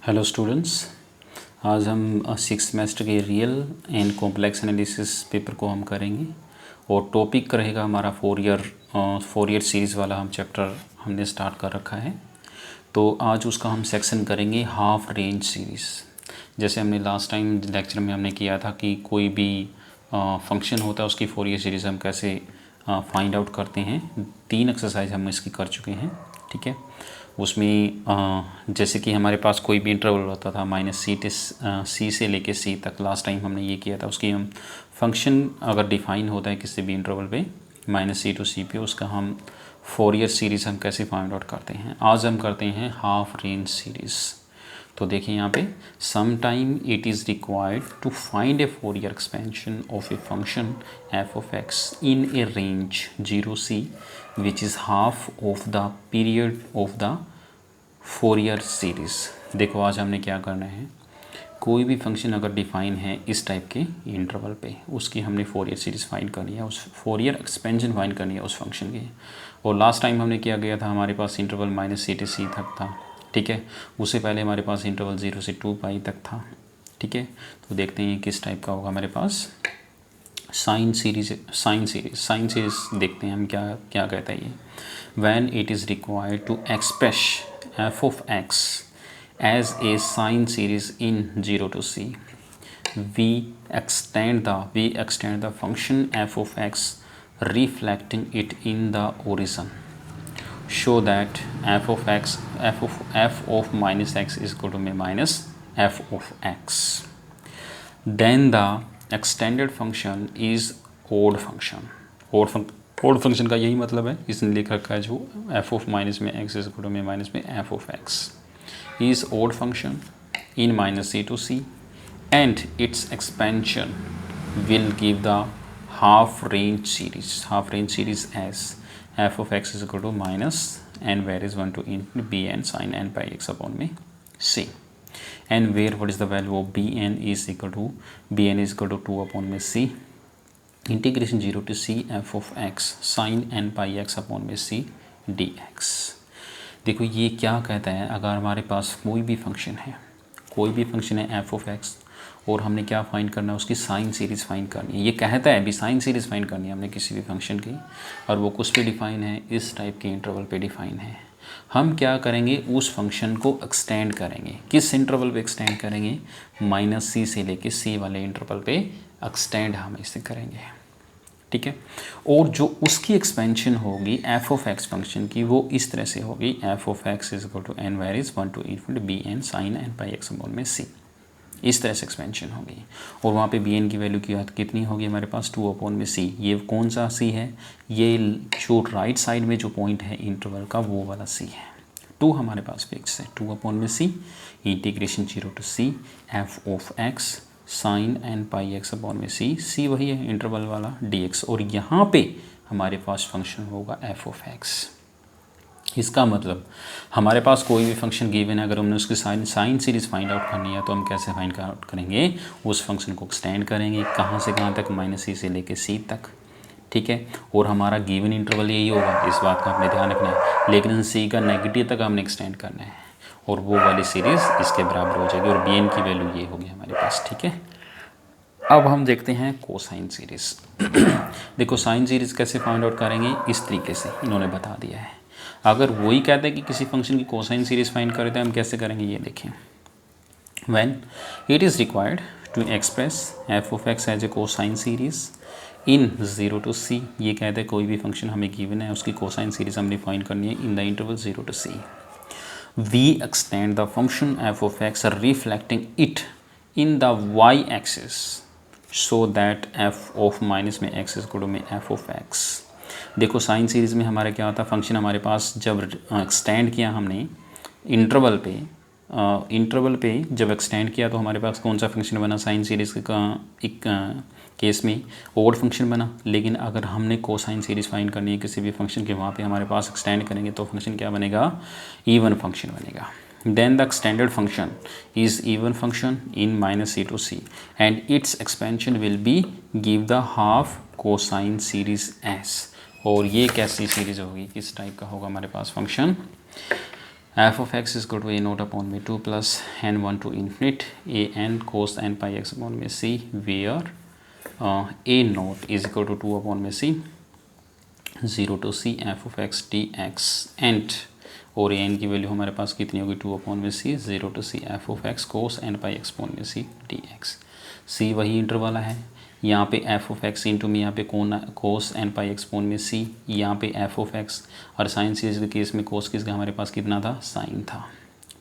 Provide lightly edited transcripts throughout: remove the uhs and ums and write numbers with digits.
Hello students, आज हम six semester के real and complex analysis paper को हम करेंगे और टॉपिक रहेगा हमारा फोर ईयर सीरीज़ वाला हम चैप्टर हमने स्टार्ट कर रखा है। तो आज उसका हम सेक्शन करेंगे हाफ रेंज सीरीज़। जैसे हमने लास्ट टाइम लेक्चर में हमने किया था कि कोई भी फंक्शन होता है उसकी फोर ईयर सीरीज़ हम कैसे फाइंड आउट करते हैं। 3 एक्सरसाइज हम इसकी कर चुके हैं, ठीक है। उसमें जैसे कि हमारे पास कोई भी इंटरवल होता था -c से लेके c तक, लास्ट टाइम हमने ये किया था। उसकी हम फंक्शन अगर डिफ़ाइन होता है किसी भी इंटरवल पे -c to c पे, उसका हम फोर ईयर सीरीज़ हम कैसे फाइंड आउट करते हैं। आज हम करते हैं हाफ रेंज सीरीज़। तो देखिए यहाँ पे some time it is required to find a Fourier expansion of a function f of x in a range 0c which is half of the period of the four year series. देखो आज हमने क्या करना है, कोई भी function अगर define है इस टाइप के इंटरवल पे, उसकी हमने फोर ईयर सीरीज़ फाइंड करनी है, उस फोर ईयर एक्सपेंशन फाइंड करनी है उस फंक्शन की। और लास्ट टाइम हमने क्या किया था, हमारे पास इंटरवल -c to c तक था, ठीक है। उससे पहले हमारे पास इंटरवल 0 से 2π तक था, ठीक है। तो देखते हैं किस टाइप का होगा हमारे पास। साइन सीरीज़ देखते हैं हम क्या क्या कहता है ये। When it is required to express f of x as a sine series in 0 to c, we extend the function f of x reflecting it in the origin, show that f of minus x is equal to minus f of x. Then the extended function is odd function. odd function का यही मतलब है, इसने लिख रखा है जो f of minus में x is equal to में माइनस में f of x is odd function in -c to c and its expansion will give the half range series as f of x is equal to minus n varies 1 to infinity bn sin n pi x upon में c, and where what is the value of bn is equal to 2 upon में c integration 0 to c f of x sin n pi x upon में c dx। देखो ये क्या कहता है, अगर हमारे पास कोई भी फंक्शन है f of x और हमने क्या फाइंड करना है, उसकी साइन सीरीज़ फाइंड करनी है। ये कहता है अभी साइन सीरीज़ फाइंड करनी है हमने किसी भी फंक्शन की, और वो कुछ पे डिफ़ाइन है, इस टाइप के इंटरवल पे डिफ़ाइन है। हम क्या करेंगे, उस फंक्शन को एक्सटेंड करेंगे। किस इंटरवल पे एक्सटेंड करेंगे, -c से लेके c वाले इंटरवल पे एक्सटेंड हम इसे करेंगे, ठीक है। और जो उसकी एक्सपेंशन होगी f of x फंक्शन की, वो इस तरह से होगी f of x is equal to n varies 1 to infinity bn sin n pi x upon में c, इस तरह से एक्सपेंशन होगी। और वहाँ पे bn की वैल्यू की कितनी होगी हमारे पास, 2 अपॉन में c। ये कौन सा c है, ये जो राइट साइड में जो पॉइंट है इंटरवल का वो वाला c है। 2 हमारे पास फिक्स है, 2 अपॉन में c integration 0 to c f of x sine n pi x upon में c वही है इंटरवल वाला dx, और यहाँ पे हमारे पास फंक्शन होगा f of x। इसका मतलब हमारे पास कोई भी फंक्शन गिवन है, अगर हमने उसकी साइन सीरीज़ फाइंड आउट करनी है तो हम कैसे फाइंड आउट करेंगे, उस फंक्शन को एक्सटेंड करेंगे। कहाँ से कहाँ तक, -c से लेके c तक, ठीक है। और हमारा गिवन इंटरवल यही होगा, इस बात का आपने ध्यान रखना है। लेकिन c का नेगेटिव तक हमने एक्सटेंड करना है और वो वाली सीरीज़ इसके बराबर हो जाएगी, और bn की वैल्यू ये होगी हमारे पास, ठीक है। अब हम देखते हैं कोसाइन सीरीज़। देखो साइन सीरीज़ कैसे फाइंड आउट करेंगे, इस तरीके से इन्होंने बता दिया है। अगर वही कहते हैं कि किसी फंक्शन की कोसाइन सीरीज़ फाइंड करें तो हम कैसे करेंगे, ये देखें। When it is required to express f of x as a cosine series in 0 to c, ये कहते हैं कोई भी फंक्शन हमें गिवन है, उसकी कोसाइन सीरीज़ हमने फाइंड करनी है इन the interval 0 to c। We extend the function f of x reflecting it in the y-axis so that f of minus में x is equal to में f of x। देखो sine series में हमारा क्या होता है, फंक्शन हमारे पास जब एक्सटेंड किया हमने इंटरवल पे जब एक्सटेंड किया तो हमारे पास कौन सा फंक्शन बना, साइन सीरीज़ का एक केस में ओड फंक्शन बना। लेकिन अगर हमने कोसाइन सीरीज़ फाइंड करनी है किसी भी फंक्शन के, वहाँ पे हमारे पास एक्सटेंड करेंगे तो फंक्शन क्या बनेगा, इवन फंक्शन बनेगा। Then the extended function is even function in -c to c and its expansion will be give the half cosine series एस। और ये कैसी सीरीज़ होगी, किस टाइप का होगा हमारे पास function, F of x is equal to a nought upon में 2 plus n 1 to infinite a n cos n pi x upon में c where a nought is equal to 2 upon में c 0 to c f of x d x and, और n की value हमारे पास कितनी होगी 2 upon में c 0 to c f of x cos n pi x upon में C D x. सी वही इंटरवल है, यहाँ पे एफ ऑफ एक्स इंटू में यहाँ पे कोस एन पाई एक्स अपॉन में सी, यहाँ पे एफ ऑफ एक्स, और साइन सीरीज के केस में कोस किसका हमारे पास कितना था, साइन था,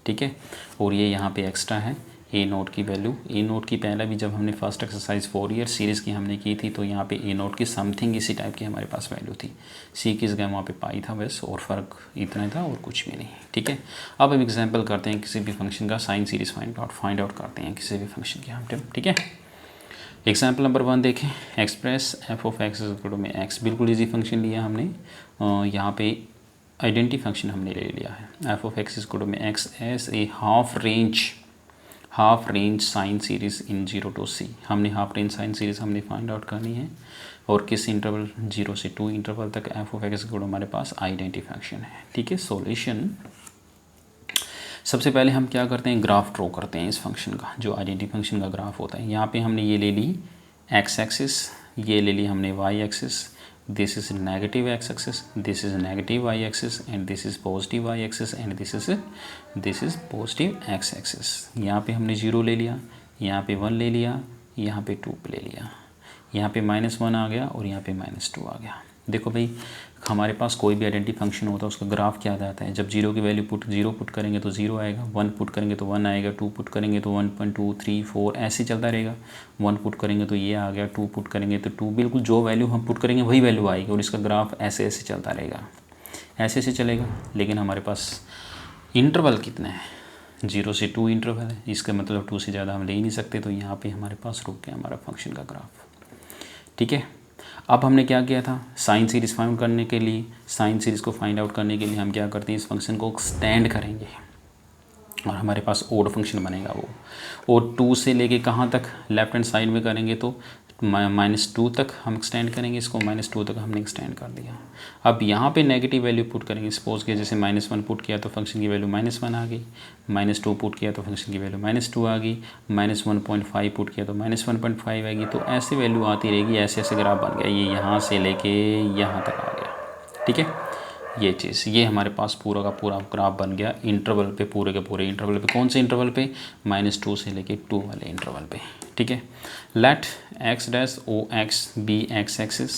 ठीक है। और ये यहाँ पे एक्स्ट्रा है ए नोट की वैल्यू। ए नोट की पहला भी जब हमने फर्स्ट एक्सरसाइज फोरियर सीरीज़ की हमने की थी तो यहाँ पे ए नोट की समथिंग इसी टाइप की हमारे पास वैल्यू थी। सी किस गए वहाँ पे पाई था बस, और फ़र्क इतना था और कुछ भी नहीं, ठीक है। अब हम एग्जांपल करते हैं किसी भी फंक्शन का साइन सीरीज़ फाइंड आउट करते हैं किसी भी फंक्शन की हम, ठीक है। एग्जाम्पल नंबर 1 देखें, express F of x equal to में एक्स, बिल्कुल इजी फंक्शन लिया हमने, यहाँ पे आइडेंटिटी फंक्शन हमने ले लिया है। F of x equal to में x as a half range sine series in 0 to c. हमने हाफ रेंज साइन सीरीज़ हमने फाइंड आउट करनी है, और किस इंटरवल 0 से 2 इंटरवल तक F of x equal to हमारे पास आइडेंटिटी फंक्शन है, ठीक है। सॉल्यूशन, सबसे पहले हम क्या करते हैं, ग्राफ ड्रॉ करते हैं इस फंक्शन का, जो आइडेंटिटी फंक्शन का ग्राफ होता है। यहाँ पे हमने ये ले ली एक्स एक्सिस, ये ले ली हमने Y axis, this is negative X axis, this is negative Y axis, and this is positive Y axis, and this is positive X axis. यहाँ पे हमने 0 ले लिया, यहाँ पे 1 ले लिया, यहाँ पे 2 ले लिया, यहाँ पे -1 आ गया, और यहाँ पे -2 आ गया। देखो भाई, हमारे पास कोई भी आइडेंटिटी फंक्शन होता है उसका ग्राफ क्या आता है, जब 0 की वैल्यू 0 पुट करेंगे तो 0 आएगा, 1 पुट करेंगे तो 1 आएगा, 2 पुट करेंगे तो 1.2 3 4 ऐसे चलता रहेगा, 1 पुट करेंगे तो ये आ गया, 2 पुट करेंगे तो 2, बिल्कुल जो वैल्यू हम पुट करेंगे वही वैल्यू आएगी, और इसका ग्राफ ऐसे ऐसे चलता रहेगा, ऐसे ऐसे चलेगा। लेकिन हमारे पास इंटरवल कितना है, 0 से 2 इंटरवल है, इसका मतलब 2 से ज़्यादा हम ले ही नहीं सकते, तो यहाँ पर हमारे पास रुक गया हमारा फंक्शन का ग्राफ, ठीक है। अब हमने क्या किया था, साइन सीरीज़ फाइंड करने के लिए, साइन सीरीज़ को फाइंड आउट करने के लिए हम क्या करते हैं, इस फंक्शन को एक्सटेंड करेंगे, और हमारे पास ओड फंक्शन बनेगा वो। और 2 से लेके कहाँ तक, लेफ्ट हैंड साइड में करेंगे तो -2 तक हम एक्सटेंड करेंगे इसको, -2 तक हमने एक्सटेंड कर दिया। अब यहाँ पे नेगेटिव वैल्यू पुट करेंगे, सपोज के जैसे -1 पुट किया तो फंक्शन की वैल्यू -1 आ गई, -2 पुट किया तो फंक्शन की वैल्यू -2 आ गई, -1.5 पुट किया तो -1.5 आएगी। तो ऐसी वैल्यू आती रहेगी, ऐसे ऐसे ग्राफ बन गया, ये यहाँ से लेके यहाँ तक आ गया, ठीक है। ये चीज़, ये हमारे पास पूरा का पूरा ग्राफ बन गया इंटरवल पे, पूरे के पूरे इंटरवल पे। कौन से इंटरवल पे, -2 से लेके 2 वाले इंटरवल पे, ठीक है। Let X dash O X B X axis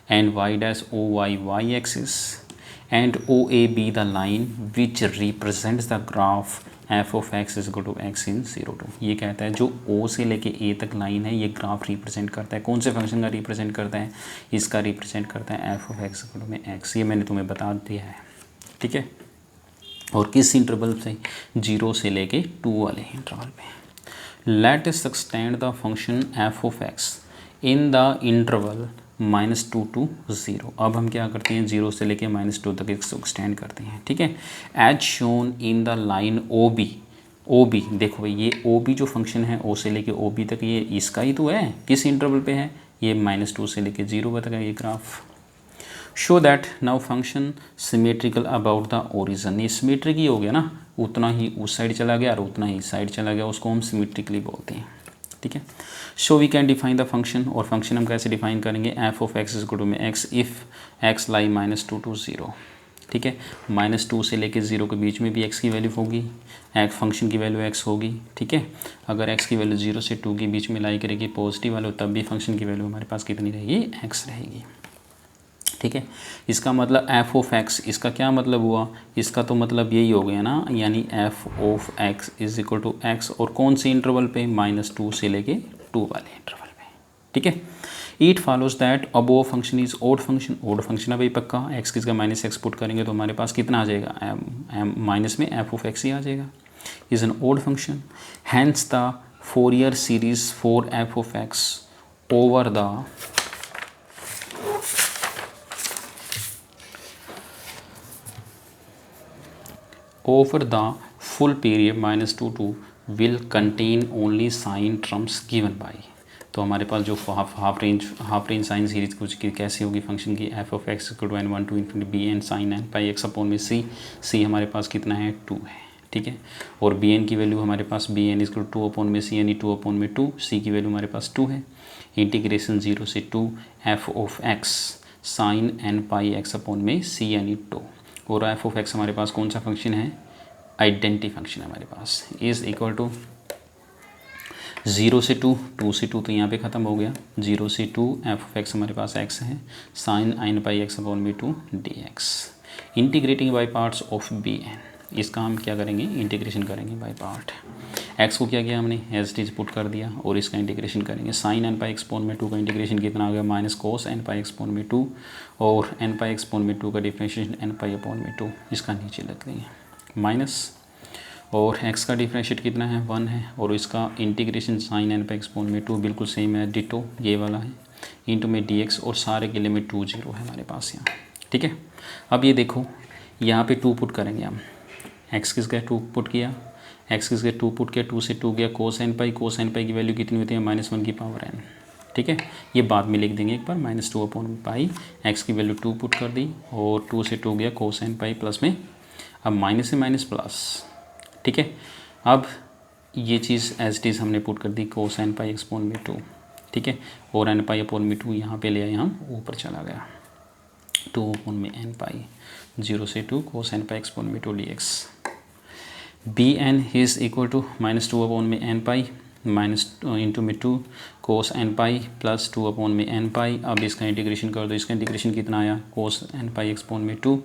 and Y dash O Y Y axis and O A B the line which represents the graph F of x is equal to X in 0 to. ये कहता है जो ओ से लेके ए तक line है, ये graph represent करता है, कौन से फंक्शन का रिप्रेजेंट करता है, इसका रिप्रेजेंट करता है F of x equal to में एक्स। ये मैंने तुम्हें बता दिया है, ठीक है। और किस इंटरवल से, 0 से लेके 2 वाले इंटरवल पे। Let us extend the function F of X in the interval -2 to 0। अब हम क्या करते हैं, 0 से लेके -2 तक इसको एक्सटेंड करते हैं, ठीक है। As shown in the line O B, देखो भाई ये ओ बी जो फंक्शन है, ओ से लेके ओ बी तक, ये इसका ही तो है, किस इंटरवल पे है, ये -2 से लेके 0 तक है ये graph. Show that now function symmetrical about the origin. ये सिमेट्रिक ही हो गया ना, उतना ही उस साइड चला गया और उतना ही इस साइड चला गया, उसको हम सिमेट्रिकली बोलते हैं, ठीक है। So we can define the function, और फंक्शन हम कैसे डिफाइन करेंगे, f of x is equal to में x if x lie -2 to 0, ठीक है। -2 से लेके 0 के बीच में भी एक्स की वैल्यू होगी, एक फंक्शन की वैल्यू एक्स होगी, ठीक है। अगर एक्स की वैल्यू 0 से 2 के बीच में लाई करेगी पॉजिटिव वाले, तब भी फंक्शन की वैल्यू हमारे पास कितनी रहेगी, एक्स रहेगी, ठीक है। इसका मतलब एफ ऑफ एक्स, इसका क्या मतलब हुआ, इसका तो मतलब यही हो गया ना, यानी f of x is equal to x, और कौन से इंटरवल पे, -2 से लेके 2 वाले इंटरवल पे, ठीक है। It follows that above function is odd function, odd function है भाई पक्का, एक्स किसका -x पुट करेंगे तो हमारे पास कितना आ जाएगा, माइनस में एफ ऑफ एक्स ही आ जाएगा, is an odd function. Hence the Fourier series for f of x over the full period -2 to will contain only sine terms given by, तो हमारे पास जो हाफ रेंज साइन सीरीज कुछ की कैसे होगी फंक्शन की, f of x equal to n one to infinity b n sine n pi x upon में c हमारे पास कितना है 2 है, ठीक है। और बी एन की वैल्यू हमारे पास b n equal to 2 upon में सी यानी 2 अपॉन में 2, सी की वैल्यू हमारे पास 2 है। इंटीग्रेशन 0 से 2 f of x sine n pi x upon में सी यानी 2। और एफ ऑफ एक्स हमारे पास कौन सा फंक्शन है, आइडेंटिटी फंक्शन है हमारे पास, इज़ इक्वल टू 0 से 2, 2 से 2 तो यहाँ पे ख़त्म हो गया, 0 से 2 एफ ऑफ एक्स हमारे पास एक्स है sine n pi x upon में 2 d x. Integrating by parts of b n, इसका हम क्या करेंगे, इंटीग्रेशन करेंगे बाय पार्ट। एक्स को क्या किया हमने, एज इट इज पुट कर दिया और इसका इंटीग्रेशन करेंगे। Sign n pi x upon में 2 का इंटीग्रेशन कितना आ गया, minus cos n pi x upon में 2 और एन पाई एक्स अपॉन में 2 का डिफरेंशिएशन एन पाई अपॉन में 2, इसका नीचे लग गई माइनस, और x का डिफरेंशिएट कितना है 1 है और इसका integration sign n pi x upon में 2 बिल्कुल सेम है, डिटो ये वाला है, इंटू में dx और सारे के लिमिट 2 0 है हमारे पास यहाँ, ठीक है। अब ये देखो यहाँ पे 2 पुट करेंगे हम, x किस गया 2 पुट किया, x किस गया 2 पुट किया, 2 से 2 गया कोस एन पाई की वैल्यू कितनी होती है -1 की पावर n, ठीक है। ये बाद में लिख देंगे एक बार, -2 अपॉन पाई, एक्स की वैल्यू 2 पुट कर दी और 2 से 2 गया कोस एन पाई प्लस में, अब माइनस से माइनस प्लस, ठीक है। अब ये चीज़ एज इट इज़ हमने पुट कर दी कोस एन पाई एक्स अपॉन में 2, ठीक है, और एन पाई अपॉन में 2 यहाँ पे ले आए हम, ऊपर चला गया 2 अपॉन में एन पाई, 0 से 2 cos n pi x upon में 2 d x. B n is equal to -2 upon में एन पाई माइनस इंटू में 2 cos n pi plus 2 upon में एन पाई। अब इसका इंटीग्रेशन कर दो, इसका इंटीग्रेशन कितना आया, cos n pi x upon में 2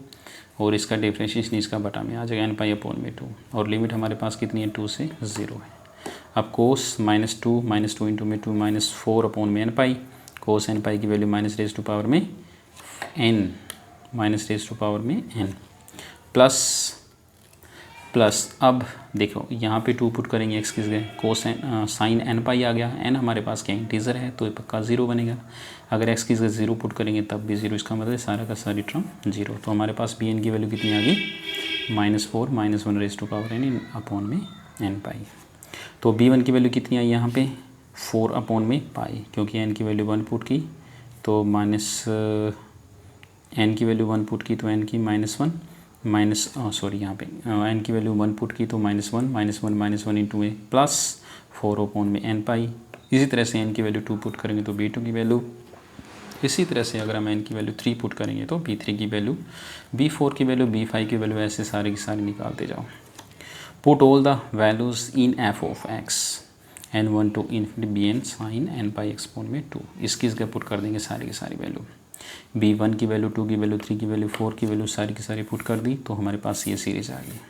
और इसका डिफरेंशिएशन इसका बटा में आ जाएगा एन पाई अपॉन में 2 और लिमिट हमारे पास कितनी है 2 से 0 है। अब कोस -2 इंटू में 2 -4 अपॉन में एन पाई, कोस एन पाई की value minus raise to power में n प्लस अब देखो यहाँ पे 2 पुट करेंगे, एक्स किस गए कोस साइन एन पाई आ गया, एन हमारे पास क्या इंटीजर है तो ये पक्का 0 बनेगा। अगर एक्स किस गए 0 पुट करेंगे तब भी 0, इसका मतलब सारा का सारी टर्म 0। तो हमारे पास बी एन की वैल्यू कितनी आ गई, -4 -1 raise to power n upon में एन पाई। तो बी वन की वैल्यू कितनी आई यहाँ पे 4 अपॉन में पाई, क्योंकि एन की वैल्यू 1 पुट की तो एन की वैल्यू 1 पुट की तो एन की -1 यहाँ पे एन की वैल्यू 1 पुट की तो -1 इंटू में प्लस 4 अपॉन में एन पाई। इसी तरह से एन की वैल्यू 2 पुट करेंगे तो B2 की वैल्यू, इसी तरह से अगर हम एन की वैल्यू 3 पुट करेंगे तो B3 की वैल्यू, B4 की वैल्यू, B5 की वैल्यू, ऐसे सारी की सारी निकालते जाओ। Put all the values in f of x n1 to infinity b n sine n pi x upon में 2, इसकी इसका पुट कर देंगे सारी की सारी वैल्यू, B1 की वैल्यू, 2 की वैल्यू, 3 की वैल्यू, 4 की वैल्यू, सारी की सारी पुट कर दी तो हमारे पास ये सीरीज़ आ गई।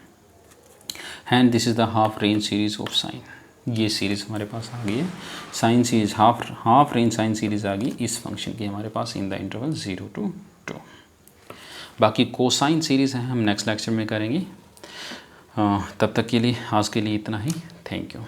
And this is the half range series of sine, ये सीरीज़ हमारे पास आ गई है, sine series half range sine series आ गई इस फंक्शन की हमारे पास इन द इंटरवल 0 to 2। बाकी कोसाइन सीरीज़ है हम नेक्स्ट लेक्चर में करेंगे। तब तक के लिए आज के लिए इतना ही, थैंक यू।